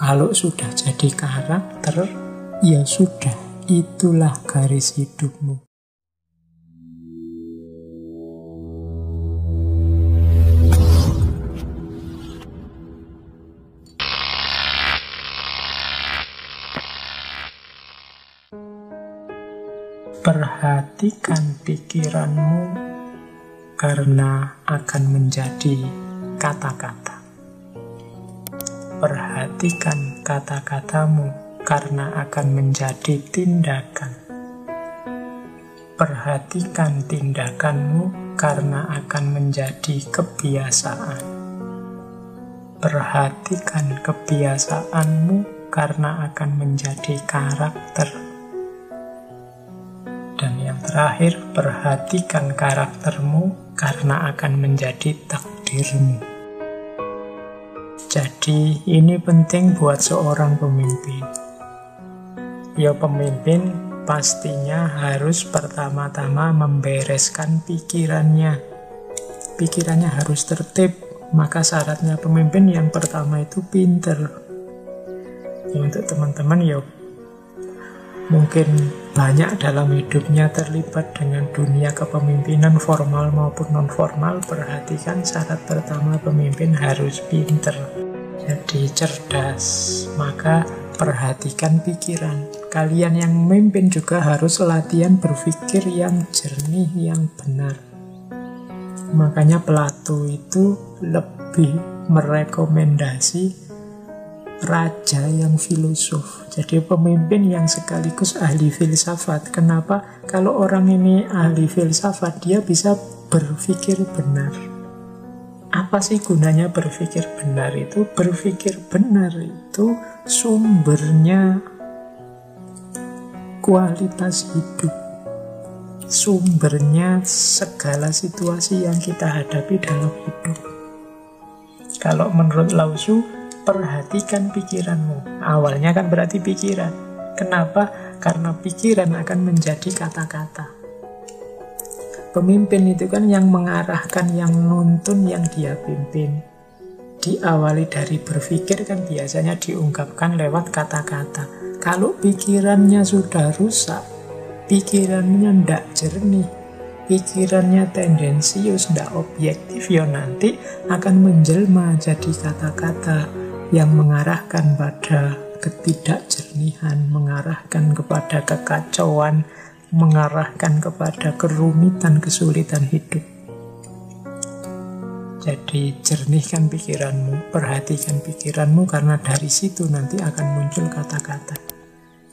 Kalau sudah jadi karakter, ya sudah, itulah garis hidupmu. Perhatikan pikiranmu karena akan menjadi kata-kata. Perhatikan kata-katamu karena akan menjadi tindakan. Perhatikan tindakanmu karena akan menjadi kebiasaan. Perhatikan kebiasaanmu karena akan menjadi karakter. Dan yang terakhir, perhatikan karaktermu karena akan menjadi takdirmu. Jadi ini penting buat seorang pemimpin. Ya, pemimpin pastinya harus pertama-tama membereskan pikirannya. Pikirannya harus tertib, maka syaratnya pemimpin yang pertama itu pinter. Ya, untuk teman-teman ya mungkin banyak dalam hidupnya terlibat dengan dunia kepemimpinan formal maupun non-formal. Perhatikan syarat pertama pemimpin harus pinter, jadi cerdas. Maka perhatikan pikiran. Kalian yang memimpin juga harus latihan berpikir yang jernih, yang benar. Makanya Plato itu lebih merekomendasi raja yang filosof. Jadi pemimpin yang sekaligus ahli filsafat. Kenapa? Kalau orang ini ahli filsafat, dia bisa berpikir benar. Apa sih gunanya berpikir benar itu? Berpikir benar itu sumbernya kualitas hidup. Sumbernya segala situasi yang kita hadapi dalam hidup. Kalau menurut Lao Tzu, perhatikan pikiranmu. Awalnya kan berarti pikiran. Kenapa? Karena pikiran akan menjadi kata-kata. Pemimpin itu kan yang mengarahkan, yang nuntun, yang dia pimpin. Diawali dari berpikir kan biasanya diungkapkan lewat kata-kata. Kalau pikirannya sudah rusak, pikirannya tidak jernih, pikirannya tendensius, tidak objektif, ya nanti akan menjelma jadi kata-kata yang mengarahkan pada ketidakjernihan, mengarahkan kepada kekacauan, mengarahkan kepada kerumitan, kesulitan hidup. Jadi jernihkan pikiranmu, perhatikan pikiranmu, karena dari situ nanti akan muncul kata-kata.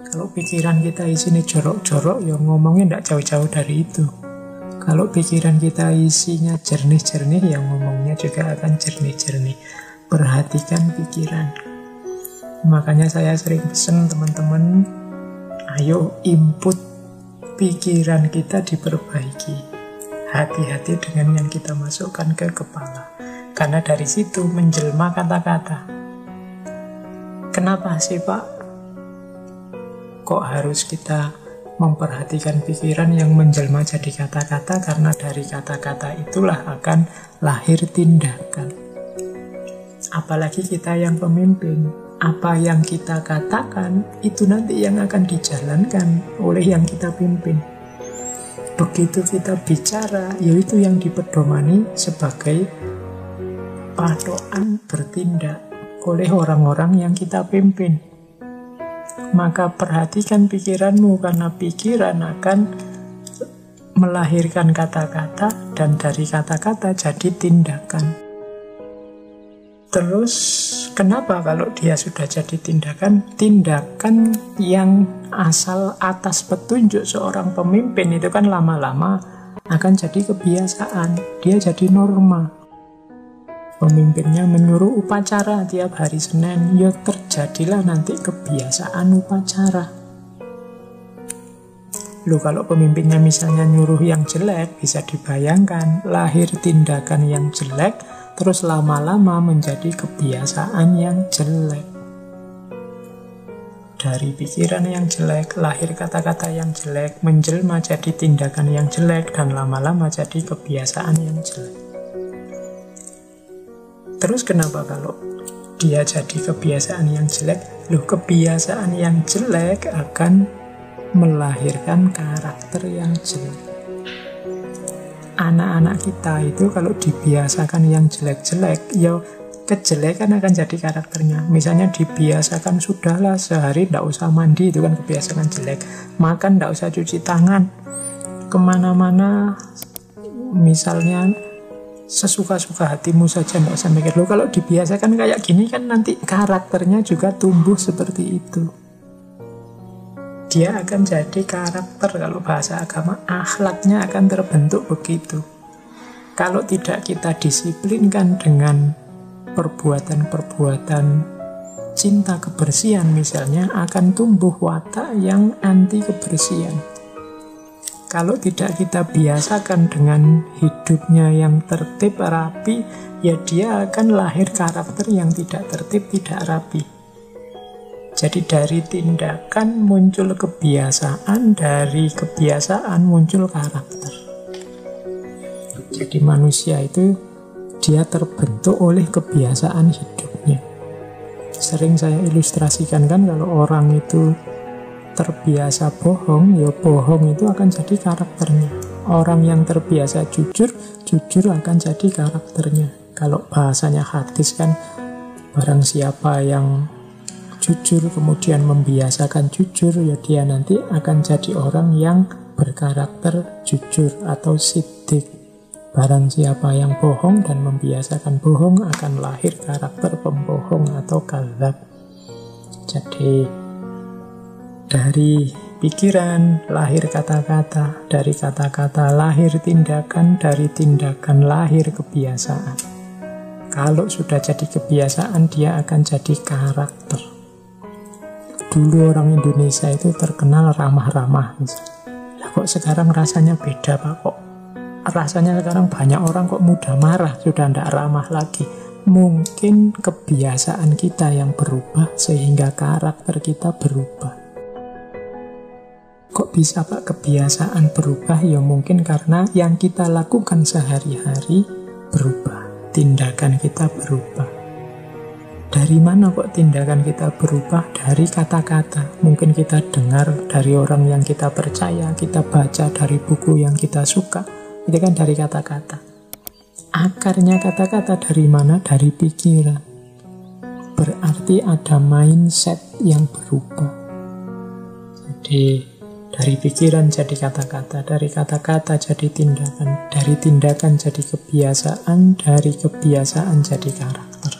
Kalau pikiran kita isinya jorok-jorok, ya ngomongnya tidak jauh-jauh dari itu. Kalau pikiran kita isinya jernih-jernih, ya ngomongnya juga akan jernih-jernih. Perhatikan pikiran. Makanya saya sering pesan teman-teman, ayo input pikiran kita diperbaiki. Hati-hati dengan yang kita masukkan ke kepala. Karena dari situ menjelma kata-kata. Kenapa sih Pak? Kok harus kita memperhatikan pikiran yang menjelma jadi kata-kata? Karena dari kata-kata itulah akan lahir tindakan. Apalagi kita yang pemimpin, apa yang kita katakan itu nanti yang akan dijalankan oleh yang kita pimpin. Begitu kita bicara, yaitu yang dipedomani sebagai patokan bertindak oleh orang-orang yang kita pimpin. Maka perhatikan pikiranmu, karena pikiran akan melahirkan kata-kata, dan dari kata-kata jadi tindakan. Terus kenapa kalau dia sudah jadi tindakan? Tindakan yang asal atas petunjuk seorang pemimpin itu kan lama-lama akan jadi kebiasaan. Dia jadi norma. Pemimpinnya menyuruh upacara tiap hari Senin, ya terjadilah nanti kebiasaan upacara. Loh, kalau pemimpinnya misalnya nyuruh yang jelek, bisa dibayangkan lahir tindakan yang jelek, terus lama-lama menjadi kebiasaan yang jelek. Dari pikiran yang jelek, lahir kata-kata yang jelek, menjelma jadi tindakan yang jelek, dan lama-lama jadi kebiasaan yang jelek. Terus kenapa kalau dia jadi kebiasaan yang jelek. Loh, kebiasaan yang jelek akan melahirkan karakter yang jelek. Anak-anak kita itu kalau dibiasakan yang jelek-jelek, ya kejelekan akan jadi karakternya. Misalnya dibiasakan sudahlah sehari tidak usah mandi, itu kan kebiasaan jelek. Makan tidak usah cuci tangan, kemana-mana misalnya sesuka-suka hatimu saja, tidak usah mikir. Loh, kalau dibiasakan kayak gini kan nanti karakternya juga tumbuh seperti itu. Dia akan jadi karakter, kalau bahasa agama akhlaknya akan terbentuk begitu. Kalau tidak kita disiplinkan dengan perbuatan-perbuatan cinta kebersihan misalnya, akan tumbuh watak yang anti kebersihan. Kalau tidak kita biasakan dengan hidupnya yang tertib, rapi, ya dia akan lahir karakter yang tidak tertib, tidak rapi. Jadi dari tindakan muncul kebiasaan, dari kebiasaan muncul karakter. Jadi manusia itu dia terbentuk oleh kebiasaan hidupnya. Sering saya ilustrasikan kan, kalau orang itu terbiasa bohong, ya bohong itu akan jadi karakternya. Orang yang terbiasa jujur, jujur akan jadi karakternya. Kalau bahasanya hadis kan, barang siapa yang jujur kemudian membiasakan jujur, ya dia nanti akan jadi orang yang berkarakter jujur atau siddiq. Barang siapa yang bohong dan membiasakan bohong akan lahir karakter pembohong atau kadzab. Jadi dari pikiran lahir kata-kata, dari kata-kata lahir tindakan, dari tindakan lahir kebiasaan. Kalau sudah jadi kebiasaan, dia akan jadi karakter. Dulu orang Indonesia itu terkenal ramah-ramah misalnya. Lah kok sekarang rasanya beda Pak? Kok rasanya sekarang banyak orang kok mudah marah, sudah tidak ramah lagi. Mungkin kebiasaan kita yang berubah sehingga karakter kita berubah. Kok bisa Pak kebiasaan berubah? Ya mungkin karena yang kita lakukan sehari-hari berubah, tindakan kita berubah. Dari mana kok tindakan kita berubah? Dari kata-kata. Mungkin kita dengar dari orang yang kita percaya, kita baca dari buku yang kita suka. Itu kan dari kata-kata. Akarnya kata-kata dari mana? Dari pikiran. Berarti ada mindset yang berubah. Jadi dari pikiran jadi kata-kata, dari kata-kata jadi tindakan, dari tindakan jadi kebiasaan, dari kebiasaan jadi karakter.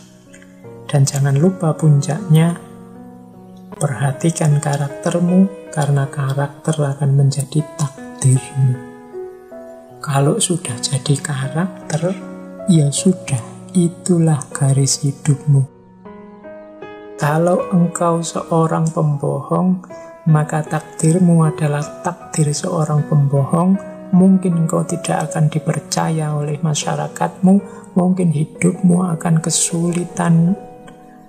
Dan jangan lupa puncaknya, perhatikan karaktermu, karena karakter akan menjadi takdirmu. Kalau sudah jadi karakter, ya sudah, itulah garis hidupmu. Kalau engkau seorang pembohong, maka takdirmu adalah takdir seorang pembohong. Mungkin engkau tidak akan dipercaya oleh masyarakatmu, mungkin hidupmu akan kesulitan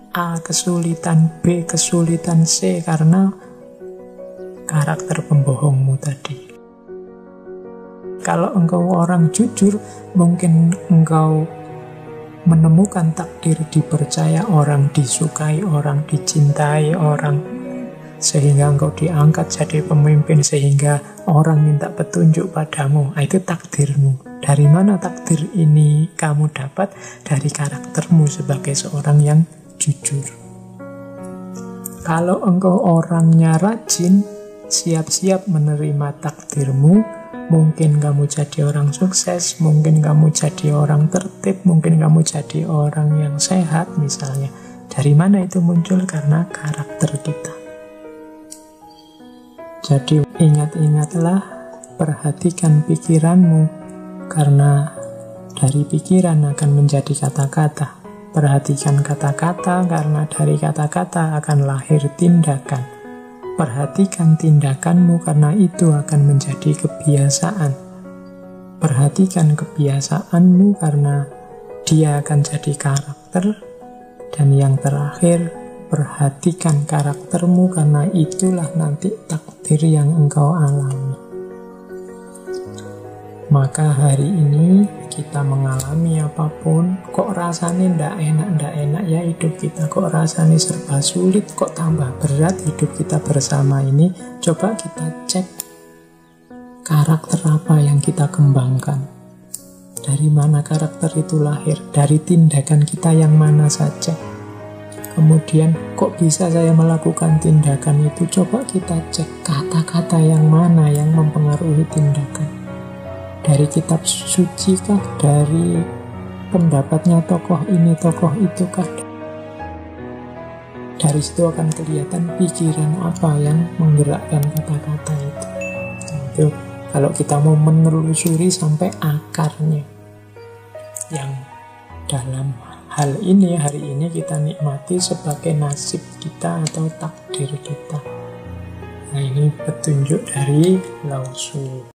A, kesulitan B, kesulitan C, karena karakter pembohongmu tadi. Kalau engkau orang jujur, mungkin engkau menemukan takdir dipercaya orang, disukai orang, dicintai orang, sehingga engkau diangkat jadi pemimpin, sehingga orang minta petunjuk padamu. Itu takdirmu. Dari mana takdir ini kamu dapat? Dari karaktermu sebagai seorang yang jujur. Kalau engkau orangnya rajin, siap-siap menerima takdirmu. Mungkin kamu jadi orang sukses, mungkin kamu jadi orang tertib, mungkin kamu jadi orang yang sehat misalnya. Dari mana itu muncul? Karena karakter kita. Jadi ingat-ingatlah, perhatikan pikiranmu, karena dari pikiran akan menjadi kata-kata. Perhatikan kata-kata, karena dari kata-kata akan lahir tindakan. Perhatikan tindakanmu, karena itu akan menjadi kebiasaan. Perhatikan kebiasaanmu, karena dia akan jadi karakter. Dan yang terakhir, perhatikan karaktermu, karena itulah nanti takdir yang engkau alami. Maka hari ini kita mengalami apapun, kok rasanya ndak enak ya hidup kita, kok rasanya serba sulit, kok tambah berat hidup kita bersama ini. Coba kita cek karakter apa yang kita kembangkan. Dari mana karakter itu lahir? Dari tindakan kita yang mana saja. Kemudian kok bisa saya melakukan tindakan itu? Coba kita cek kata-kata yang mana yang mempengaruhi tindakan. Dari kitab suci kah? Dari pendapatnya tokoh ini, tokoh itu kah? Dari situ akan kelihatan pikiran apa yang menggerakkan kata-kata itu. Itu kalau kita mau menelusuri sampai akarnya. Yang dalam hal ini, hari ini kita nikmati sebagai nasib kita atau takdir kita. Nah, ini petunjuk dari Lao Tzu.